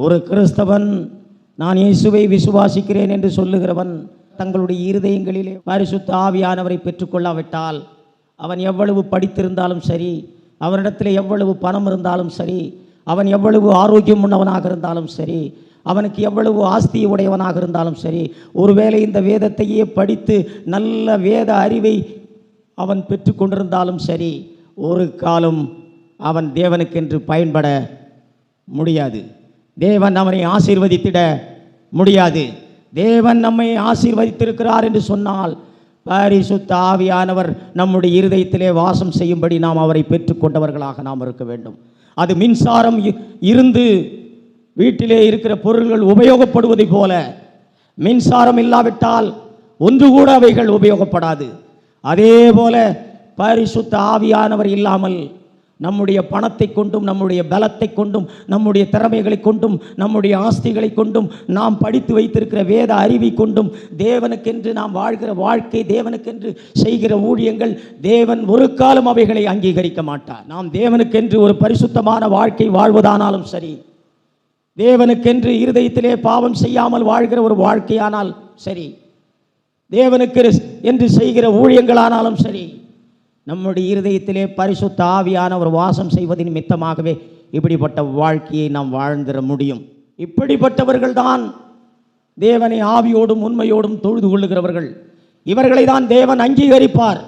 ஒரு கிறிஸ்தவன் நான் இயேசுவை விசுவாசிக்கிறேன் என்று சொல்லுகிறவன் தங்களுடைய இருதயங்களிலே பரிசுத்த ஆவியானவரை பெற்றுக்கொள்ளாவிட்டால் அவன் எவ்வளவு படித்திருந்தாலும் சரி, அவனிடத்தில் எவ்வளவு பணம் இருந்தாலும் சரி, அவன் எவ்வளவு ஆரோக்கியம் உள்ளவனாக இருந்தாலும் சரி, அவனுக்கு எவ்வளவு ஆஸ்தி உடையவனாக இருந்தாலும் சரி, ஒருவேளை இந்த வேதத்தையே படித்து நல்ல வேத அறிவை அவன் பெற்று கொண்டிருந்தாலும் சரி, ஒரு காலம் அவன் தேவனுக்கென்று பயன்பட முடியாது. தேவன் அவனை ஆசீர்வதித்திட முடியாது. தேவன் நம்மை ஆசீர்வதித்திருக்கிறார் என்று சொன்னால் பரிசுத்த ஆவியானவர் நம்முடைய இருதயத்திலே வாசம் செய்யும்படி நாம் அவரை பெற்றுக்கொண்டவர்களாக நாம் இருக்க வேண்டும். அது மின்சாரம் இருந்து வீட்டிலே இருக்கிற பொருள்கள் உபயோகப்படுவதை போல மின்சாரம் இல்லாவிட்டால் ஒன்று கூட அவைகள் உபயோகப்படாது. அதே போல பரிசுத்த ஆவியானவர் இல்லாமல் நம்முடைய பணத்தை கொண்டும், நம்முடைய பலத்தை கொண்டும், நம்முடைய திறமைகளை கொண்டும், நம்முடைய ஆஸ்திகளை கொண்டும், நாம் படித்து வைத்திருக்கிற வேத அறிவை கொண்டும், தேவனுக்கென்று நாம் வாழ்கிற வாழ்க்கை, தேவனுக்கென்று செய்கிற ஊழியங்கள், தேவன் ஒரு காலம் அவைகளை அங்கீகரிக்க மாட்டார். நாம் தேவனுக்கென்று ஒரு பரிசுத்தமான வாழ்க்கை வாழ்வதானாலும் சரி, தேவனுக்கென்று இருதயத்திலே பாவம் செய்யாமல் வாழ்கிற ஒரு வாழ்க்கையானால் சரி, தேவனுக்கு என்று செய்கிற ஊழியங்களானாலும் சரி, நம்முடைய இருதயத்திலே பரிசுத்த ஆவியான ஒரு வாசம் செய்வதின் நிமித்தமாகவே இப்படிப்பட்ட வாழ்க்கையை நாம் வாழ்ந்திட முடியும். இப்படிப்பட்டவர்கள் தான் தேவனை ஆவியோடும் உண்மையோடும் தொழுது கொள்ளுகிறவர்கள். இவர்களை தான் தேவன் அங்கீகரிப்பார்.